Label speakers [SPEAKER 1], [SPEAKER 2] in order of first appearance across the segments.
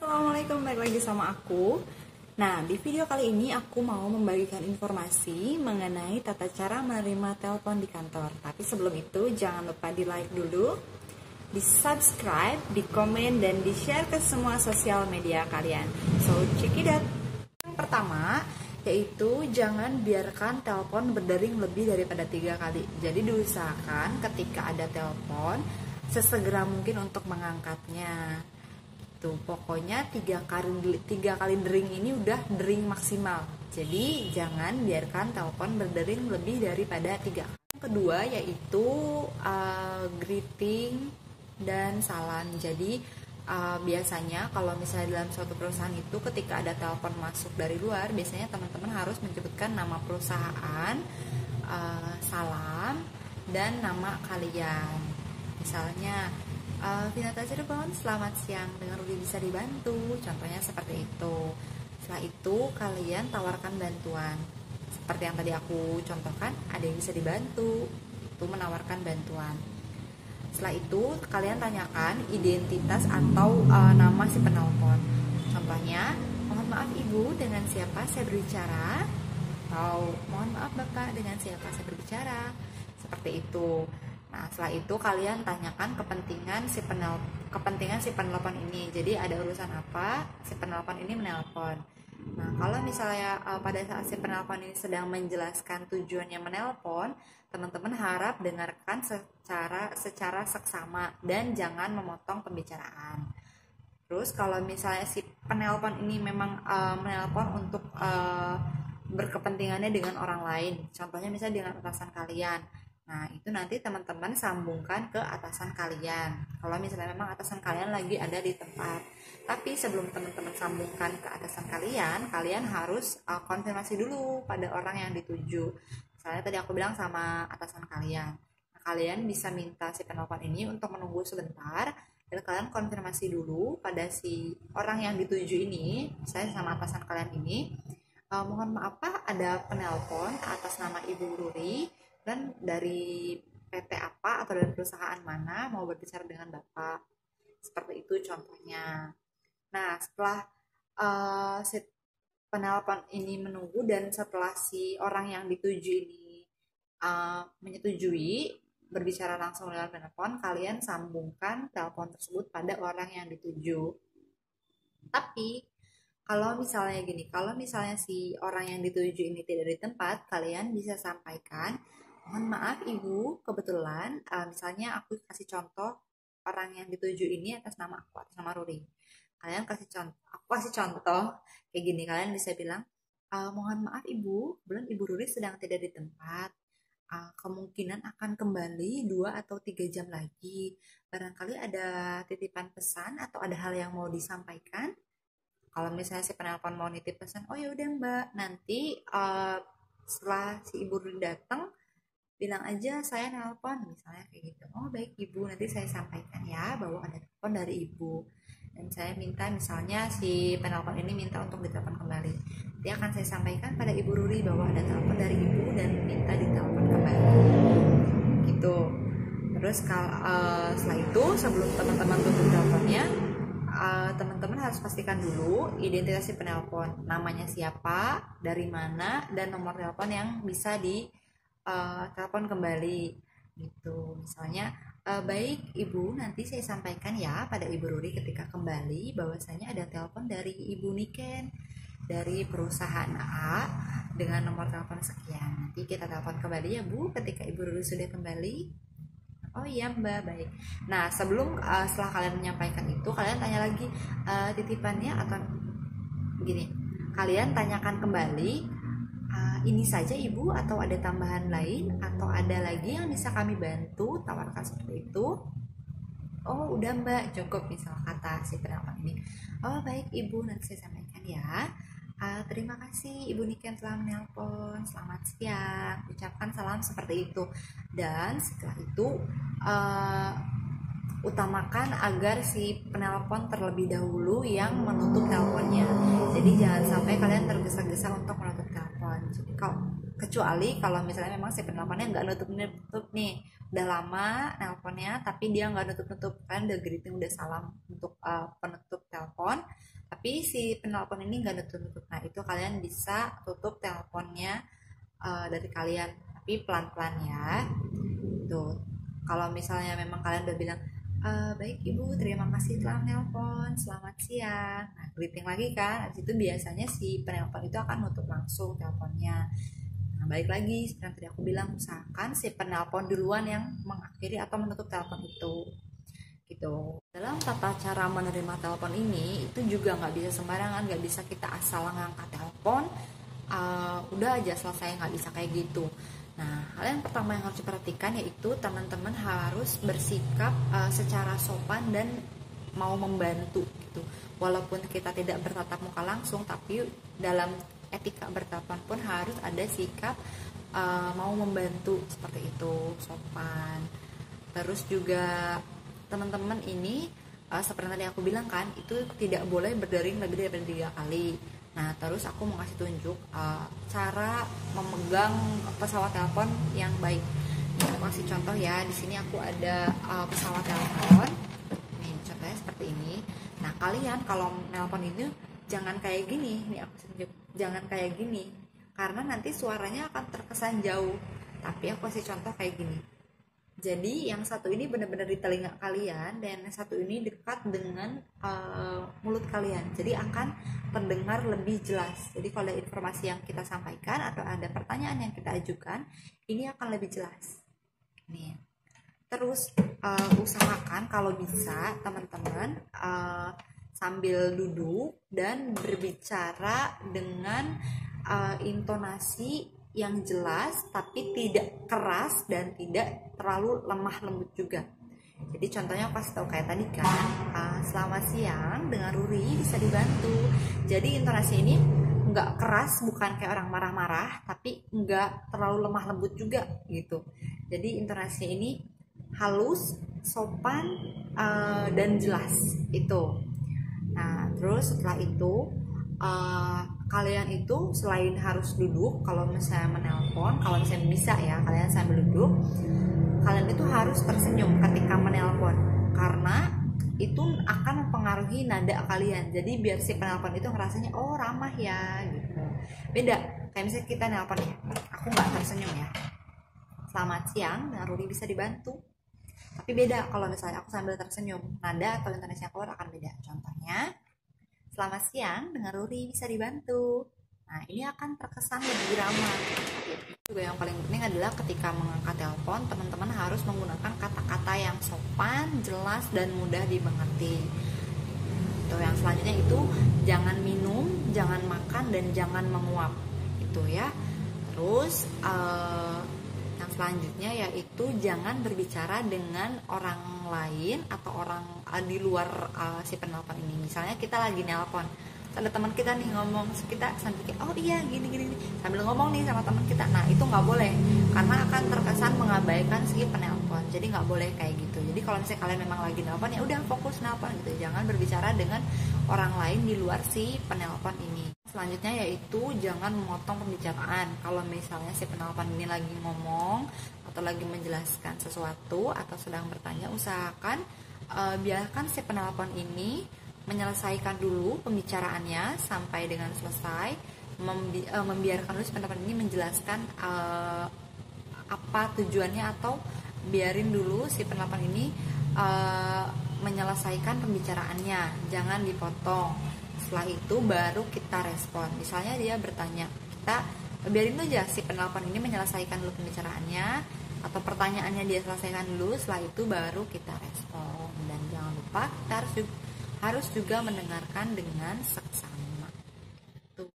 [SPEAKER 1] Assalamualaikum, balik lagi sama aku. Nah, di video kali ini aku mau membagikan informasi mengenai tata cara menerima telepon di kantor. Tapi sebelum itu, jangan lupa di like dulu, di subscribe, di komen, dan di share ke semua sosial media kalian. So, check it out. Yang pertama, yaitu jangan biarkan telepon berdering lebih daripada 3 kali. Jadi diusahakan ketika ada telepon, sesegera mungkin untuk mengangkatnya. Pokoknya 3 kali dering ini udah dering maksimal. Jadi jangan biarkan telepon berdering lebih daripada 3 kali. Yang kedua yaitu greeting dan salam. Jadi biasanya kalau misalnya dalam suatu perusahaan itu ketika ada telepon masuk dari luar, biasanya teman-teman harus menyebutkan nama perusahaan, salam, dan nama kalian. Misalnya Vinata Cirebon, selamat siang, dengan Rudi bisa dibantu, contohnya seperti itu. Setelah itu kalian tawarkan bantuan, seperti yang tadi aku contohkan, ada yang bisa dibantu, itu menawarkan bantuan. Setelah itu kalian tanyakan identitas atau nama si penelpon. Contohnya, mohon maaf ibu, dengan siapa saya berbicara? Atau mohon maaf bapak, dengan siapa saya berbicara? Seperti itu. Nah, setelah itu kalian tanyakan kepentingan si penelpon ini. Jadi ada urusan apa si penelpon ini menelpon. Nah, kalau misalnya pada saat si penelpon ini sedang menjelaskan tujuannya menelpon, teman-teman harap dengarkan secara seksama dan jangan memotong pembicaraan. Terus kalau misalnya si penelpon ini memang menelpon untuk berkepentingannya dengan orang lain, contohnya misalnya dengan atasan kalian. Nah, itu nanti teman-teman sambungkan ke atasan kalian. Kalau misalnya memang atasan kalian lagi ada di tempat. Tapi sebelum teman-teman sambungkan ke atasan kalian, kalian harus konfirmasi dulu pada orang yang dituju. Misalnya tadi aku bilang sama atasan kalian. Nah, kalian bisa minta si penelpon ini untuk menunggu sebentar dan kalian konfirmasi dulu pada si orang yang dituju ini, misalnya sama atasan kalian ini. Mohon maaf Pak, ada penelpon atas nama Ibu Ruri dan dari PT apa atau dari perusahaan mana mau berbicara dengan Bapak. Seperti itu contohnya. Nah, setelah si penelpon ini menunggu dan setelah si orang yang dituju ini menyetujui berbicara langsung dengan penelpon, kalian sambungkan telepon tersebut pada orang yang dituju. Tapi kalau misalnya si orang yang dituju ini tidak di tempat, kalian bisa sampaikan, mohon maaf ibu, kebetulan misalnya aku kasih contoh orang yang dituju ini atas nama aku, atas nama Ruri. Kalian aku kasih contoh kayak gini, kalian bisa bilang, mohon maaf ibu, kebetulan ibu Ruri sedang tidak di tempat. Kemungkinan akan kembali 2 atau 3 jam lagi. Barangkali ada titipan pesan atau ada hal yang mau disampaikan. Kalau misalnya si penelpon mau nitip pesan, oh ya udah mbak, nanti setelah si ibu Ruri datang, bilang aja saya nelpon, misalnya kayak gitu. Oh baik ibu, nanti saya sampaikan ya bahwa ada telepon dari ibu. Dan saya minta misalnya si penelpon ini minta untuk ditelepon kembali. Dia akan saya sampaikan pada ibu Ruri bahwa ada telepon dari ibu dan minta ditelepon kembali. Gitu. Terus setelah itu sebelum teman-teman tutup teleponnya, teman-teman harus pastikan dulu identitas si penelpon, namanya siapa, dari mana, dan nomor telepon yang bisa di telepon kembali gitu. Misalnya baik ibu, nanti saya sampaikan ya pada ibu Ruri ketika kembali bahwasanya ada telepon dari ibu Niken dari perusahaan A dengan nomor telepon sekian. Nanti kita telepon kembali ya bu ketika ibu Ruri sudah kembali. Oh iya mbak, baik. Nah setelah kalian menyampaikan itu, kalian tanya lagi titipannya atau begini, kalian tanyakan kembali, ini saja ibu atau ada tambahan lain atau ada lagi yang bisa kami bantu, tawarkan seperti itu. Oh udah mbak, cukup, misal kata si penelpon ini. Oh baik ibu, nanti saya sampaikan ya. Terima kasih Ibu Niken telah menelpon, selamat siang, ucapkan salam seperti itu. Dan setelah itu utamakan agar si penelpon terlebih dahulu yang menutup teleponnya. Jadi jangan sampai kalian tergesa-gesa untuk menutup telepon. Jadi kecuali kalau misalnya memang si penelponnya nggak nutup nih, udah lama nelponnya tapi dia nggak nutup-nutup, kan udah greeting udah salam untuk penutup telepon, tapi si penelpon ini nggak nutup-nutup. Nah itu kalian bisa tutup teleponnya dari kalian, tapi pelan-pelan ya. Tuh, kalau misalnya memang kalian udah bilang baik ibu, terima kasih telah menelpon, selamat siang. Nah, greeting lagi kan, habis itu biasanya si penelpon itu akan nutup langsung teleponnya. Nah, balik lagi, seperti yang tadi aku bilang, usahakan si penelpon duluan yang mengakhiri atau menutup telepon itu. Gitu. Dalam tata cara menerima telepon ini, itu juga nggak bisa sembarangan, nggak bisa kita asal ngangkat telepon, udah aja selesai, nggak bisa kayak gitu. Nah, hal yang pertama yang harus diperhatikan yaitu teman-teman harus bersikap secara sopan dan mau membantu gitu. Walaupun kita tidak bertatap muka langsung, tapi dalam etika bertelepon pun harus ada sikap mau membantu seperti itu, sopan. Terus juga teman-teman ini seperti tadi aku bilang kan, itu tidak boleh berdering lebih dari 3 kali. Nah, terus aku mau kasih tunjuk cara memegang pesawat telepon yang baik. Ini aku kasih contoh ya. Di sini aku ada pesawat telepon. Nih, contohnya seperti ini. Nah, kalian kalau nelpon ini jangan kayak gini. Nih aku tunjuk. Jangan kayak gini. Karena nanti suaranya akan terkesan jauh. Tapi aku kasih contoh kayak gini. Jadi yang satu ini benar-benar di telinga kalian dan yang satu ini dekat dengan mulut kalian. Jadi akan terdengar lebih jelas. Jadi kalau ada informasi yang kita sampaikan atau ada pertanyaan yang kita ajukan, ini akan lebih jelas. Nih. Terus usahakan kalau bisa teman-teman sambil duduk dan berbicara dengan intonasi yang jelas tapi tidak keras dan tidak terlalu lemah lembut juga. Jadi contohnya pas tahu kayak tadi kan, selamat siang dengan Ruri bisa dibantu. Jadi intonasi ini nggak keras, bukan kayak orang marah-marah, tapi nggak terlalu lemah lembut juga gitu. Jadi intonasi ini halus, sopan, dan jelas itu. Nah terus setelah itu kalian itu selain harus duduk, kalau misalnya menelpon, kalau misalnya bisa ya kalian sambil duduk, kalian itu harus tersenyum ketika menelpon karena itu akan mempengaruhi nada kalian. Jadi biar si penelpon itu ngerasanya oh ramah ya gitu. Beda kayak misalnya kita nelpon ya, aku nggak tersenyum ya, selamat siang dengan Rudi bisa dibantu. Tapi beda kalau misalnya aku sambil tersenyum, nada atau intonasi yang keluar akan beda. Contohnya, selamat siang, dengan Ruri bisa dibantu. Nah, ini akan terkesan lebih ramah. Juga yang paling penting adalah ketika mengangkat telepon, teman-teman harus menggunakan kata-kata yang sopan, jelas, dan mudah dimengerti. Itu yang selanjutnya itu jangan minum, jangan makan, dan jangan menguap. Itu ya. Terus yang selanjutnya yaitu jangan berbicara dengan orang lain atau orang di luar si penelpon ini. Misalnya kita lagi nelpon, ada teman kita nih ngomong, kita sambil kayak oh iya gini sambil ngomong nih sama teman kita. Nah itu nggak boleh karena akan terkesan mengabaikan si penelpon. Jadi nggak boleh kayak gitu. Jadi kalau misalnya kalian memang lagi nelpon ya udah fokus nelpon gitu. Jangan berbicara dengan orang lain di luar si penelpon ini. Selanjutnya yaitu jangan memotong pembicaraan. Kalau misalnya si penelpon ini lagi ngomong atau lagi menjelaskan sesuatu atau sedang bertanya, usahakan biarkan si penelpon ini menyelesaikan dulu pembicaraannya sampai dengan selesai. Membiarkan dulu si penelpon ini menjelaskan apa tujuannya atau biarin dulu si penelpon ini menyelesaikan pembicaraannya, jangan dipotong. Setelah itu baru kita respon. Misalnya dia bertanya, kita biarin aja si penelpon ini menyelesaikan dulu pembicaraannya atau pertanyaannya dia selesaikan dulu. Setelah itu baru kita respon. Dan jangan lupa kita harus juga mendengarkan dengan seksama.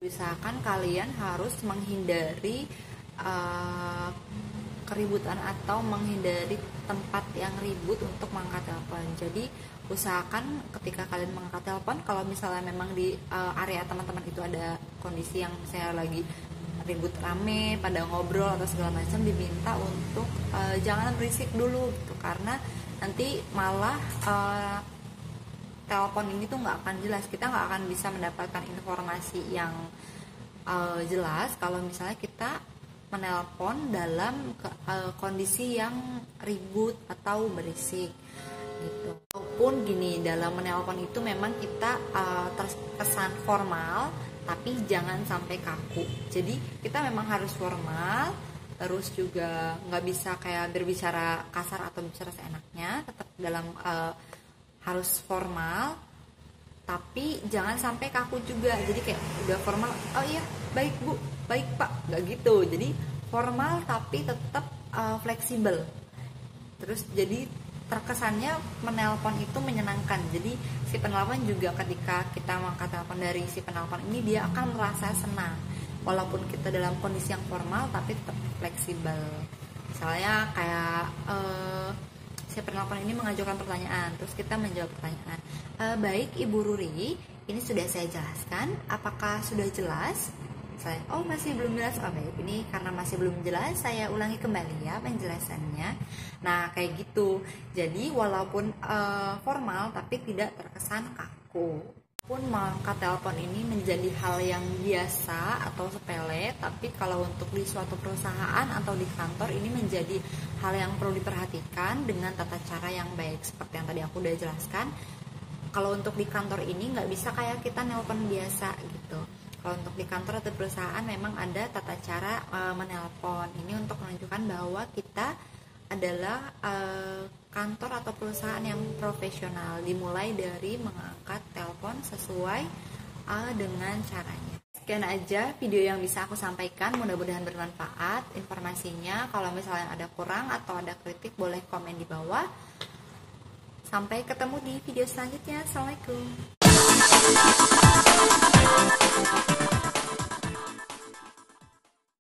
[SPEAKER 1] Usahakan kalian harus menghindari keributan atau menghindari tempat yang ribut untuk mengangkat telepon. Jadi usahakan ketika kalian mengangkat telepon, kalau misalnya memang di area teman-teman itu ada kondisi yang misalnya lagi ribut rame, pada ngobrol atau segala macam, diminta untuk jangan berisik dulu gitu, karena nanti malah telepon ini tuh nggak akan jelas, kita nggak akan bisa mendapatkan informasi yang jelas kalau misalnya kita menelpon dalam kondisi yang ribut atau berisik gitu. Walaupun gini, dalam menelpon itu memang kita terkesan formal, tapi jangan sampai kaku. Jadi kita memang harus formal, terus juga nggak bisa kayak berbicara kasar atau bicara seenaknya, tetap dalam harus formal, tapi jangan sampai kaku juga. Jadi kayak udah formal, oh iya baik bu, baik pak, nggak gitu. Jadi formal tapi tetap fleksibel. Terus jadi terkesannya menelpon itu menyenangkan. Jadi si penelpon juga ketika kita mengangkat telepon dari si penelpon ini, dia akan merasa senang walaupun kita dalam kondisi yang formal tapi tetap fleksibel. Misalnya kayak si penelpon ini mengajukan pertanyaan, terus kita menjawab pertanyaan. Baik Ibu Ruri, ini sudah saya jelaskan, apakah sudah jelas? Saya, oh masih belum jelas. Oh baik, ini karena masih belum jelas, saya ulangi kembali ya penjelasannya. Nah kayak gitu. Jadi walaupun formal tapi tidak terkesan kaku. Pun mengangkat telepon ini menjadi hal yang biasa atau sepele, tapi kalau untuk di suatu perusahaan atau di kantor ini menjadi hal yang perlu diperhatikan dengan tata cara yang baik. Seperti yang tadi aku udah jelaskan, kalau untuk di kantor ini nggak bisa kayak kita nelpon biasa gitu. Kalau untuk di kantor atau perusahaan memang ada tata cara menelpon. Ini untuk menunjukkan bahwa kita adalah kantor atau perusahaan yang profesional. Dimulai dari mengangkat telepon sesuai dengan caranya. Sekian aja video yang bisa aku sampaikan. Mudah-mudahan bermanfaat informasinya. Kalau misalnya ada kurang atau ada kritik, boleh komen di bawah. Sampai ketemu di video selanjutnya. Assalamualaikum.